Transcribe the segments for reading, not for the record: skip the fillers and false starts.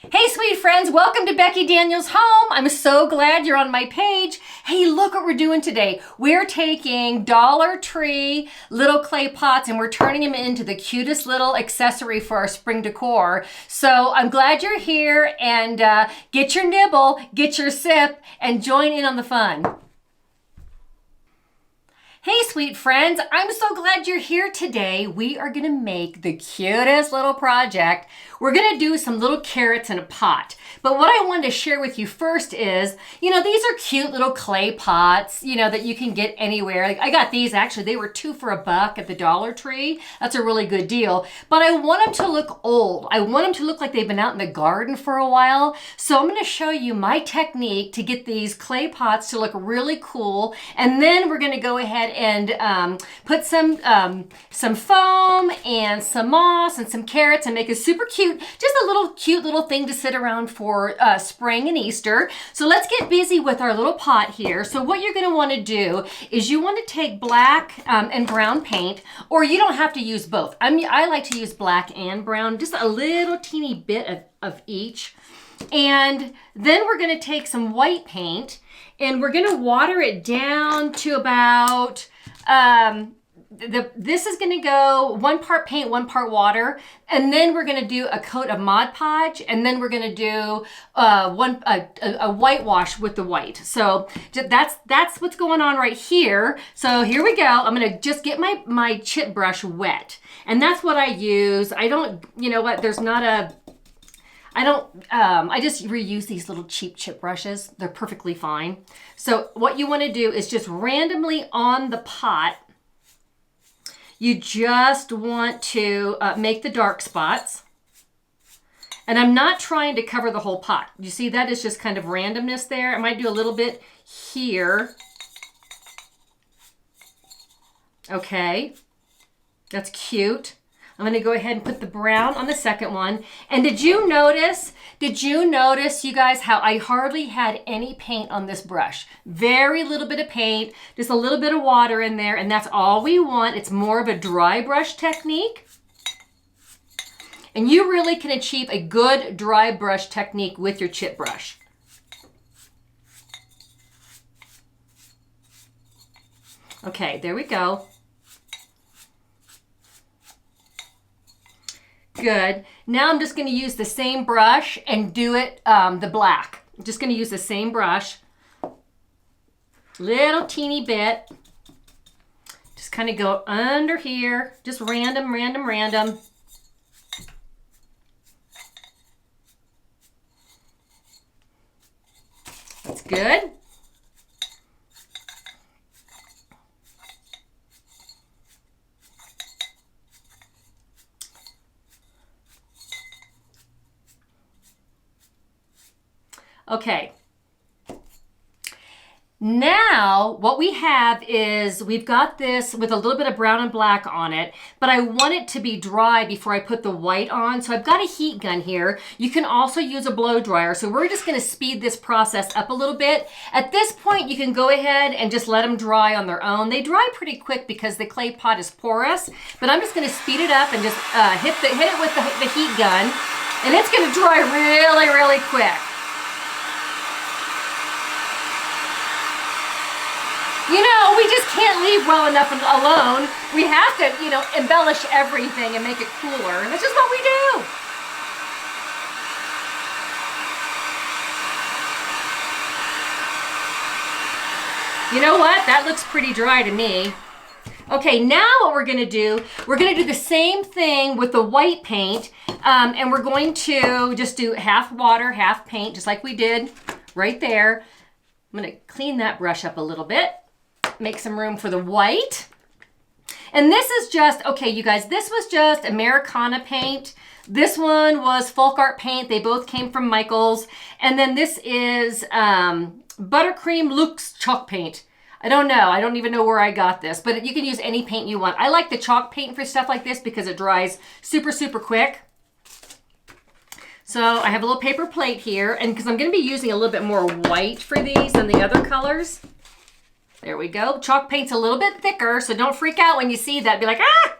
Hey, sweet friends, welcome to Becky Daniels' home. I'm so glad you're on my page. Hey, look what we're doing today. We're taking Dollar Tree little clay pots and we're turning them into the cutest little accessory for our spring decor. So I'm glad you're here and get your nibble, get your sip, and join in on the fun. Hey, sweet friends, I'm so glad you're here today. We are gonna make the cutest little project. We're gonna do some little carrots in a pot. But what I wanted to share with you first is, these are cute little clay pots, that you can get anywhere. Like, I got these, actually, they were $2 for $1 at the Dollar Tree. That's a really good deal. But I want them to look old. I want them to look like they've been out in the garden for a while. So I'm gonna show you my technique to get these clay pots to look really cool. And then we're gonna go ahead and put some foam and some moss and some carrots and make it super cute. Just a cute little thing to sit around for spring and Easter. So let's get busy with our little pot here. So what you're going to want to do is you want to take black and brown paint, or you don't have to use both. I like to use black and brown, just a little teeny bit of each. And then we're going to take some white paint and we're going to water it down to about this is going to go 1 part paint, 1 part water, and then we're going to do a coat of Mod Podge, and then we're going to do a whitewash with the white. So that's what's going on right here. So here we go. I'm going to just get my chip brush wet, and that's what I use. I don't, there's not a. I just reuse these little cheap chip brushes. They're perfectly fine. So what you want to do is just randomly on the pot, you just want to make the dark spots. And I'm not trying to cover the whole pot. You see, that is just kind of randomness there. I might do a little bit here. Okay, that's cute. I'm going to go ahead and put the brown on the second one. And did you notice, you guys, how I hardly had any paint on this brush? Very little bit of paint, just a little bit of water in there, and that's all we want. It's more of a dry brush technique. And you really can achieve a good dry brush technique with your chip brush. Okay, there we go. Good. Now I'm just going to use the same brush and do it the black. I'm just going to use the same brush. Little teeny bit. Just kind of go under here. Just random. That's good. Okay, now what we have is we've got this with a little bit of brown and black on it, but I want it to be dry before I put the white on. So I've got a heat gun here. You can also use a blow dryer. So we're just going to speed this process up a little bit. At this point, you can go ahead and just let them dry on their own. They dry pretty quick because the clay pot is porous, but I'm just going to speed it up and just hit it with the heat gun, and it's going to dry really, really quick. We just can't leave well enough alone. We have to, embellish everything and make it cooler. And that's just what we do. You know what? That looks pretty dry to me. Okay, now what we're going to do the same thing with the white paint. And we're going to just do half water, half paint, just like we did right there. I'm going to clean that brush up a little bit. Make some room for the white. And this is just, okay, you guys, this was just Americana paint. This one was folk art paint. They both came from Michael's. And then this is Buttercream Luxe chalk paint. I don't know. I don't even know where I got this, but you can use any paint you want. I like the chalk paint for stuff like this because it dries super, super quick. So I have a little paper plate here, and because I'm going to be using a little bit more white for these than the other colors. There we go. Chalk paint's a little bit thicker, so don't freak out when you see that. Be like, ah!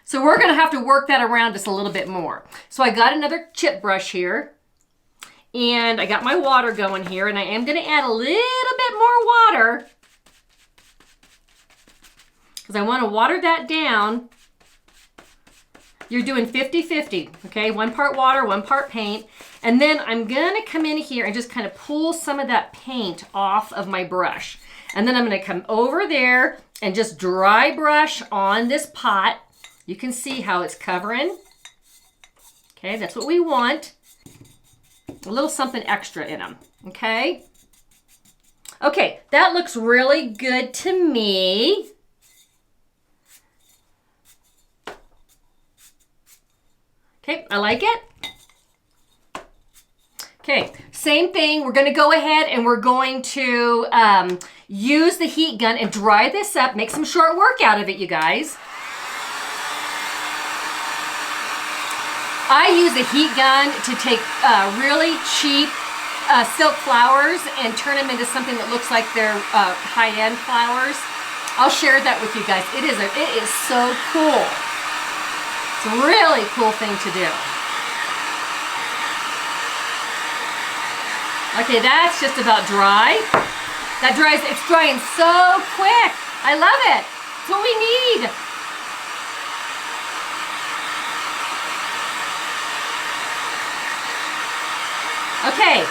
So we're going to have to work that around just a little bit more. So I got another chip brush here. And I got my water going here, and I am gonna add a little bit more water because I wanna water that down. You're doing 50-50, okay? 1 part water, 1 part paint. And then I'm gonna come in here and just kind of pull some of that paint off of my brush. And then I'm gonna come over there and just dry brush on this pot. You can see how it's covering. Okay, that's what we want. A little something extra in them, okay? Okay, that looks really good to me. Okay, I like it. Okay, same thing. We're gonna go ahead and we're going to use the heat gun and dry this up, make some short work out of it, you guys. I use a heat gun to take really cheap silk flowers and turn them into something that looks like they're high-end flowers. I'll share that with you guys. It is so cool. It's a really cool thing to do. Okay, that's just about dry. That dries, it's drying so quick. I love it. It's what we need. Okay,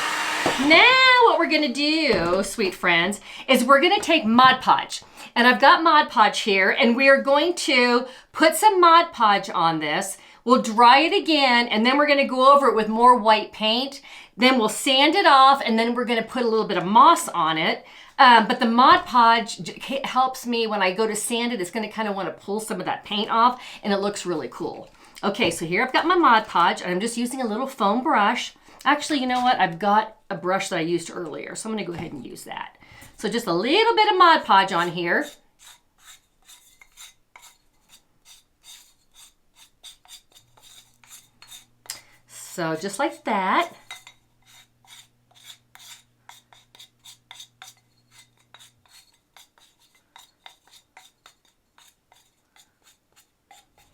now what we're gonna do, sweet friends, is we're gonna take Mod Podge. And I've got Mod Podge here, and we are going to put some Mod Podge on this. We'll dry it again, and then we're gonna go over it with more white paint. Then we'll sand it off, and then we're gonna put a little bit of moss on it. But the Mod Podge helps me when I go to sand it. It's gonna kind of wanna pull some of that paint off, and it looks really cool. Okay, so here I've got my Mod Podge, and I'm just using a little foam brush. Actually, you know what? I've got a brush that I used earlier, so I'm gonna go ahead and use that. So just a little bit of Mod Podge on here. So just like that.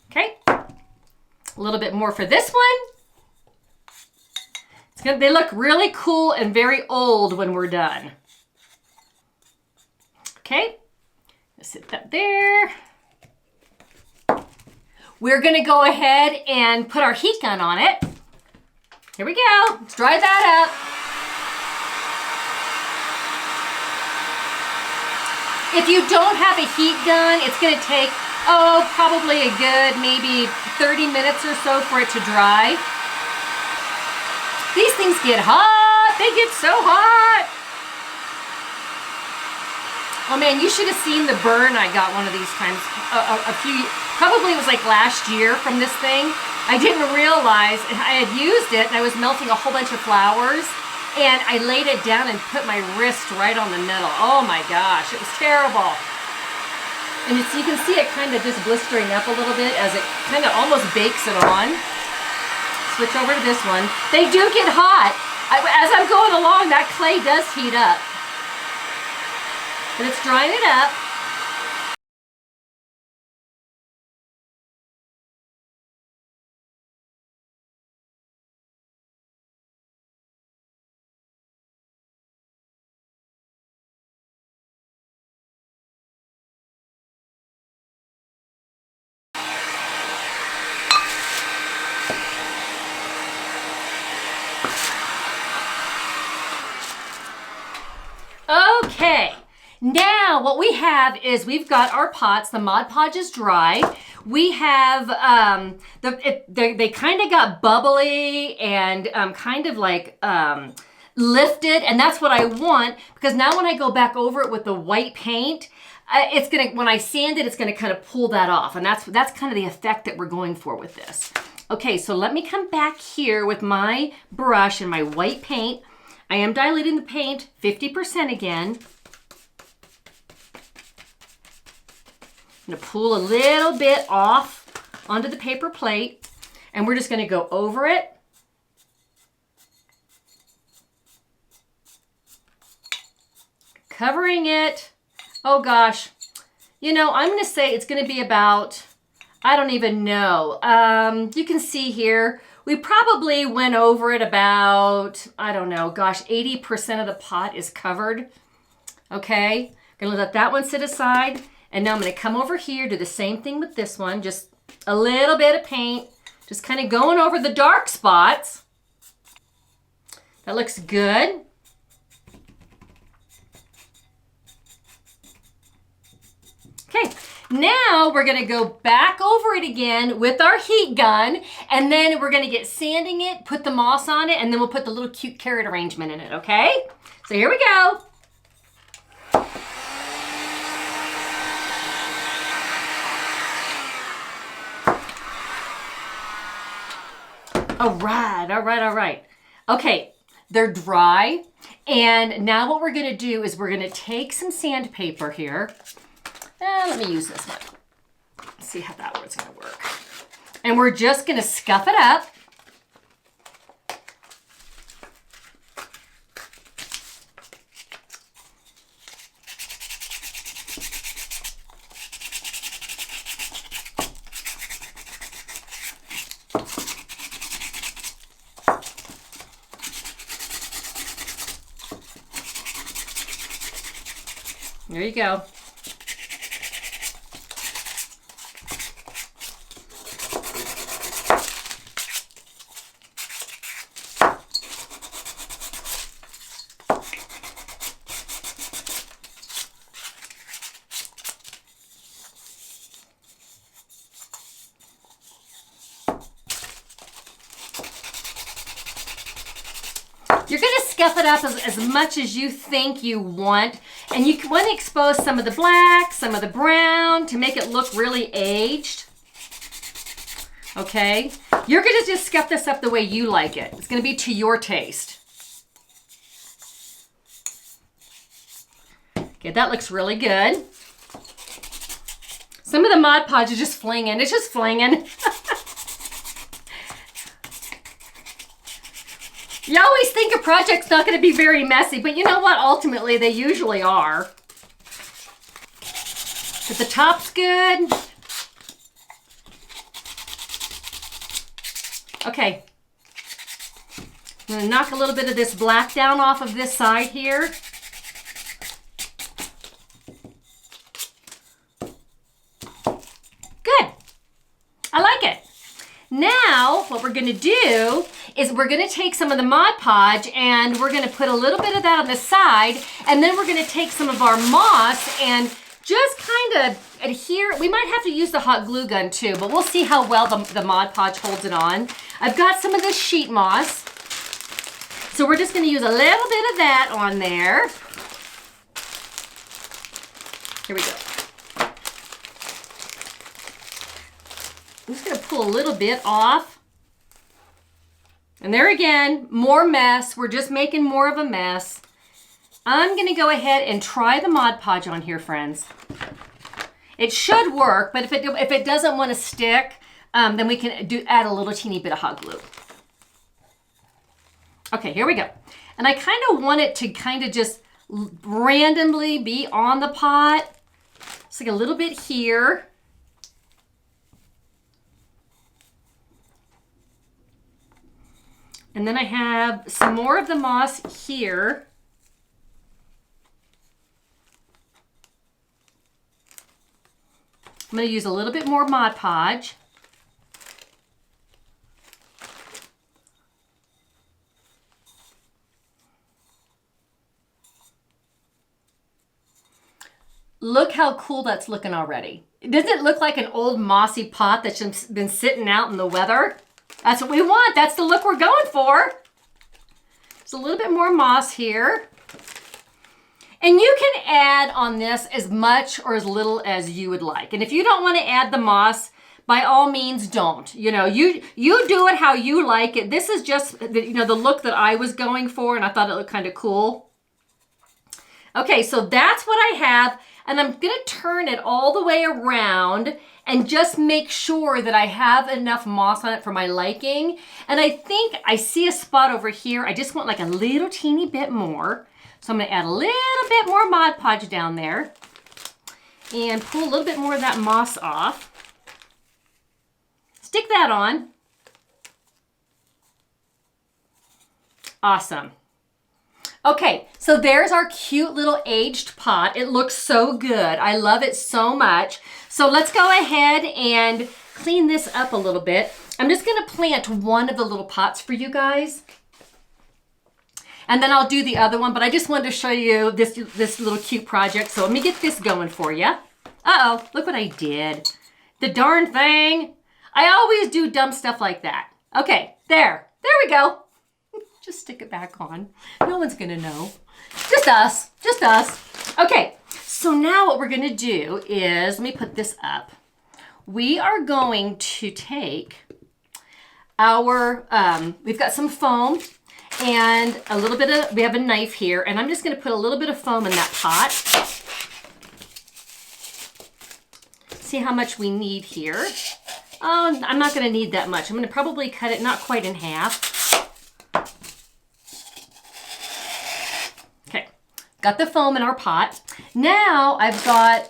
Okay, a little bit more for this one. They look really cool and very old when we're done. Okay, let's sit that there. We're gonna go ahead and put our heat gun on it. Here we go, let's dry that up. If you don't have a heat gun, it's gonna take, probably a good maybe 30 minutes or so for it to dry. These things get hot, they get so hot. Oh man, you should have seen the burn I got one of these times, probably it was like last year from this thing. I didn't realize I had used it and I was melting a whole bunch of flowers and I laid it down and put my wrist right on the middle. Oh my gosh, it was terrible. And you can see it kind of just blistering up a little bit as it kind of almost bakes it on. Switch over to this one. They do get hot. As I'm going along, that clay does heat up. But it's drying it up. Okay, now what we have is we've got our pots. The Mod Podge is dry. We have, they kind of got bubbly and kind of like lifted, and that's what I want because now when I go back over it with the white paint, it's gonna, when I sand it, it's gonna kind of pull that off, and that's kind of the effect that we're going for with this. Okay, so let me come back here with my brush and my white paint. I am diluting the paint 50% again. I'm gonna pull a little bit off onto the paper plate and we're just gonna go over it. Covering it. Oh gosh. You know, I'm gonna say it's gonna be about, I don't even know. You can see here, We probably went over it about, I don't know, gosh, 80% of the pot is covered. Okay, gonna let that one sit aside. And now I'm gonna come over here, do the same thing with this one, just a little bit of paint, just kind of going over the dark spots. That looks good. Okay, now we're gonna go back over it again with our heat gun, and then we're gonna get sanding it, put the moss on it, and then we'll put the little cute carrot arrangement in it, okay? So here we go. All right. Okay, they're dry. And now what we're gonna do is we're gonna take some sandpaper here. Let me use this one. Let's see how that one's gonna work. And we're just gonna scuff it up. There you go. You're going to scuff it up as much as you think you want. And you want to expose some of the black, some of the brown to make it look really aged. Okay? You're going to just scuff this up the way you like it. It's going to be to your taste. Okay, that looks really good. Some of the Mod Podge is just flinging. It's just flinging. You always think a project's not going to be very messy, but you know what? Ultimately, they usually are. But the top's good. Okay. I'm going to knock a little bit of this black down off of this side here. Good. I like it. Now, what we're going to do is we're going to take some of the Mod Podge and we're going to put a little bit of that on the side, and then we're going to take some of our moss and just kind of adhere. We might have to use the hot glue gun too, but we'll see how well the Mod Podge holds it on. I've got some of this sheet moss, so we're just going to use a little bit of that on there. Here we go. I'm just going to pull a little bit off. And there again, more mess. We're just making more of a mess. I'm going to go ahead and try the Mod Podge on here, friends. It should work, but if it doesn't want to stick, then we can add a little teeny bit of hot glue. Okay, here we go. And I kind of want it to kind of just randomly be on the pot. It's like a little bit here. And then I have some more of the moss here. I'm going to use a little bit more Mod Podge. Look how cool that's looking already. Doesn't it look like an old mossy pot that's just been sitting out in the weather? That's what we want. That's the look we're going for. There's a little bit more moss here. And you can add on this as much or as little as you would like. And if you don't want to add the moss, by all means don't. You know, you do it how you like it. This is just the look that I was going for, and I thought it looked kind of cool. Okay, so that's what I have, and I'm going to turn it all the way around and just make sure that I have enough moss on it for my liking. And I think I see a spot over here. I just want like a little teeny bit more. So I'm going to add a little bit more Mod Podge down there and pull a little bit more of that moss off. Stick that on. Awesome. Okay, so there's our cute little aged pot. It looks so good. I love it so much. So let's go ahead and clean this up a little bit. I'm just gonna plant one of the little pots for you guys. And then I'll do the other one, but I just wanted to show you this little cute project. So let me get this going for you. Uh-oh, look what I did. The darn thing. I always do dumb stuff like that. Okay, there we go. Just stick it back on. No one's gonna know. Just us. Okay, so now what we're gonna do is, let me put this up. We are going to take our, we've got some foam and a little bit of, we have a knife here, and I'm just gonna put a little bit of foam in that pot. See how much we need here. Oh, I'm not gonna need that much. I'm gonna probably cut it not quite in half. Got the foam in our pot. Now I've got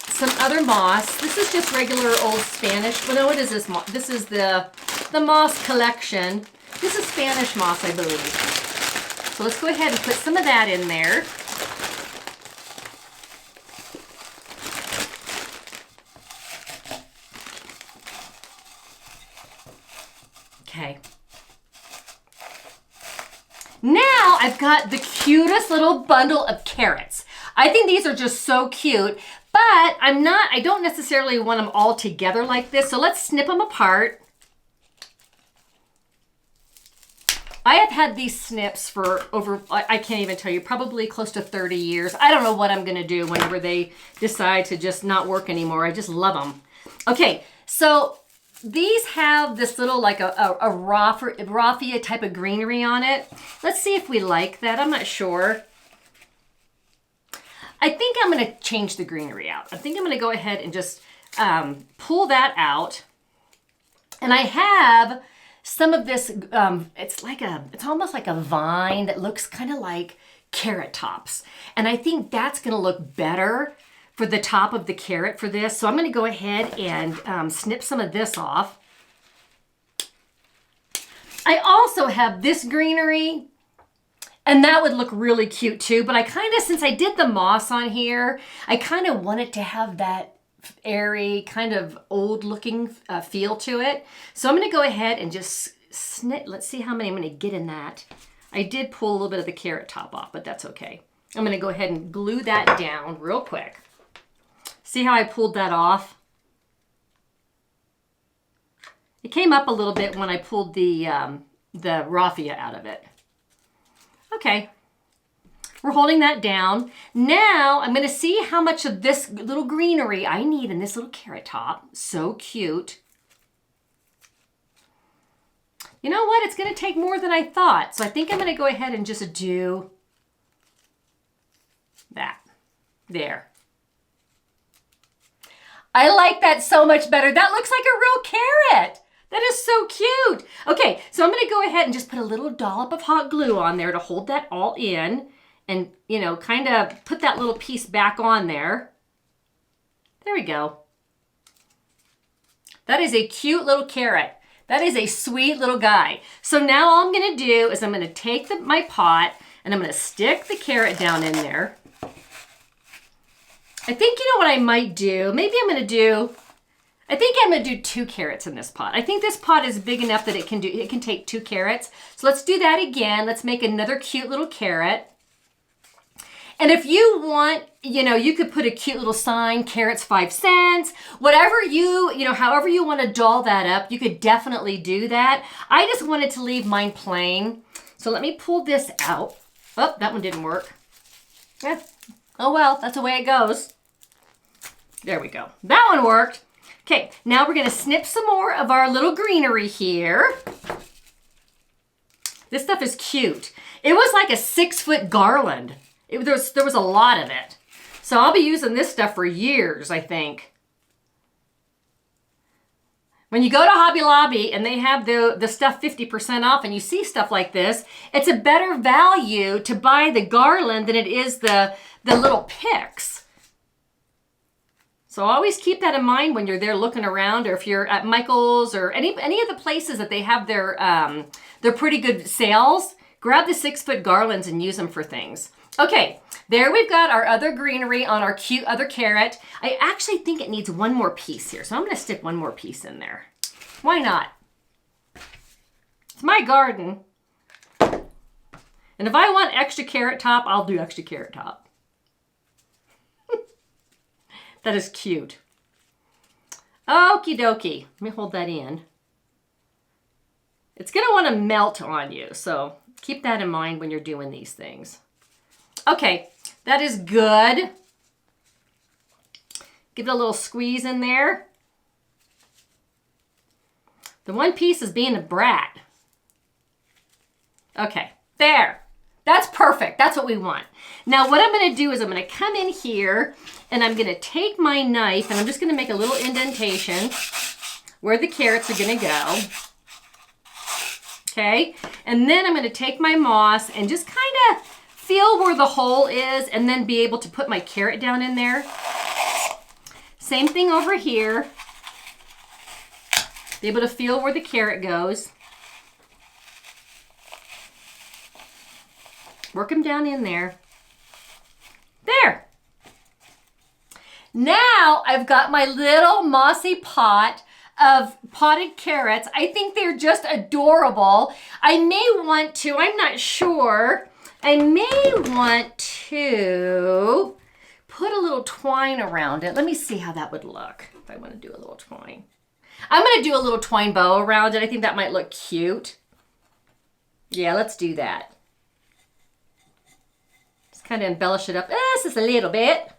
some other moss. This is just regular old Spanish. Well, no, what is this moss? This is the moss collection. This is Spanish moss, I believe. So let's go ahead and put some of that in there. Okay. Now I've got the cutest little bundle of carrots. I think these are just so cute, but I don't necessarily want them all together like this. So let's snip them apart. I have had these snips for over, I can't even tell you, probably close to 30 years. I don't know what I'm gonna do whenever they decide to just not work anymore. I just love them. Okay, so these have this little like a raffia type of greenery on it. Let's see if we like that. I'm not sure. I think I'm gonna change the greenery out. I think I'm gonna go ahead and just pull that out. And I have some of this, it's almost like a vine that looks kind of like carrot tops. And I think that's gonna look better for the top of the carrot for this. So I'm gonna go ahead and snip some of this off. I also have this greenery, and that would look really cute too, but I kind of, since I did the moss on here, I kind of want it to have that airy, kind of old looking feel to it. So I'm gonna go ahead and just snip, let's see how many I'm gonna get in that. I did pull a little bit of the carrot top off, but that's okay. I'm gonna go ahead and glue that down real quick. See how I pulled that off? It came up a little bit when I pulled the raffia out of it. Okay, we're holding that down. Now I'm gonna see how much of this little greenery I need in this little carrot top. So cute. You know what? It's gonna take more than I thought. So I think I'm gonna go ahead and just do that. There. I like that so much better. That looks like a real carrot. That is so cute. Okay, so I'm gonna go ahead and just put a little dollop of hot glue on there to hold that all in and, you know, kind of put that little piece back on there. There we go. That is a cute little carrot. That is a sweet little guy. So now all I'm gonna do is I'm gonna take my pot and I'm gonna stick the carrot down in there. I think, you know what I might do? Maybe I'm gonna do 2 carrots in this pot. I think this pot is big enough that it can take 2 carrots. So let's do that again. Let's make another cute little carrot. And if you want, you know, you could put a cute little sign, carrots 5 cents, whatever however you want to doll that up, you could definitely do that. I just wanted to leave mine plain. So let me pull this out. Oh, that one didn't work. Yeah. Oh well, that's the way it goes. There we go. That one worked. Okay, now we're gonna snip some more of our little greenery here. This stuff is cute. It was like a 6-foot garland. There was a lot of it. So I'll be using this stuff for years, I think. When you go to Hobby Lobby and they have the stuff 50% off and you see stuff like this, it's a better value to buy the garland than it is the little picks. So always keep that in mind when you're there looking around, or if you're at Michael's or any of the places that they have their pretty good sales. grab the 6-foot garlands and use them for things. Okay, there we've got our other greenery on our cute other carrot. I actually think it needs one more piece here, so I'm gonna stick one more piece in there. Why not? It's my garden. And if I want extra carrot top, I'll do extra carrot top. That is cute. Okie dokie. Let me hold that in. It's gonna wanna melt on you, so keep that in mind when you're doing these things. Okay, that is good. Give it a little squeeze in there. The one piece is being a brat. Okay, there. That's perfect. That's what we want. Now what I'm gonna do is I'm gonna come in here and I'm gonna take my knife and I'm just gonna make a little indentation where the carrots are gonna go. Okay, and then I'm gonna take my moss and just kind of feel where the hole is and then be able to put my carrot down in there. Same thing over here. Be able to feel where the carrot goes. Work them down in there. There. Now I've got my little mossy pot of potted carrots. I think they're just adorable. I may want to, I'm not sure, I may want to put a little twine around it. Let me see how that would look if I want to do a little twine. I'm going to do a little twine bow around it. I think that might look cute. Yeah, let's do that. Just kind of embellish it up just a little bit.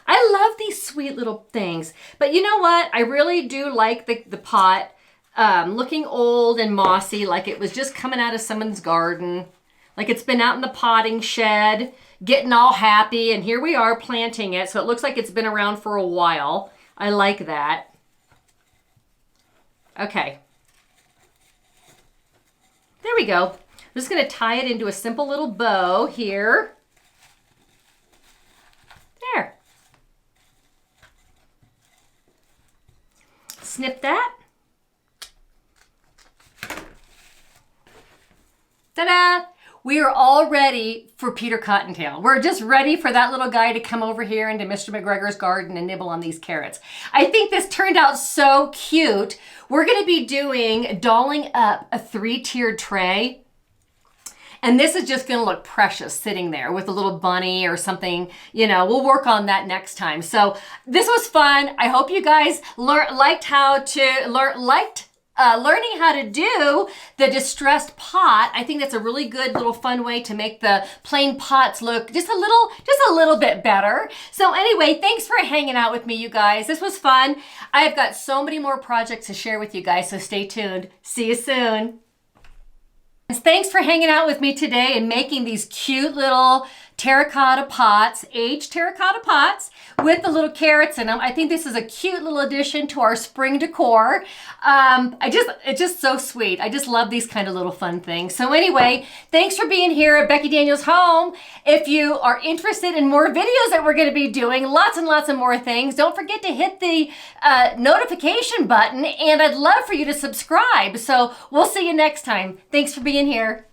I love these sweet little things. But you know what? I really do like the pot looking old and mossy, like it was just coming out of someone's garden. Like it's been out in the potting shed, getting all happy, and here we are planting it. So it looks like it's been around for a while. I like that. Okay. There we go. I'm just gonna tie it into a simple little bow here. There. Snip that. Ta-da! We are all ready for Peter Cottontail. We're just ready for that little guy to come over here into Mr. McGregor's garden and nibble on these carrots. I think this turned out so cute. We're gonna be dolling up a 3-tiered tray. And this is just gonna look precious sitting there with a little bunny or something. You know, we'll work on that next time. So this was fun. I hope you guys liked learning how to do the distressed pot. I think that's a really good little fun way to make the plain pots look just a little bit better. So anyway, thanks for hanging out with me, you guys. This was fun. I've got so many more projects to share with you guys, so stay tuned. See you soon. Thanks for hanging out with me today and making these cute little terracotta pots, aged terracotta pots with the little carrots in them. I think this is a cute little addition to our spring decor. It's just so sweet. I just love these kind of little fun things. So anyway, thanks for being here at Becky Daniels Home. If you are interested in more videos that we're going to be doing, lots and lots of more things, don't forget to hit the notification button, and I'd love for you to subscribe. So we'll see you next time. Thanks for being here.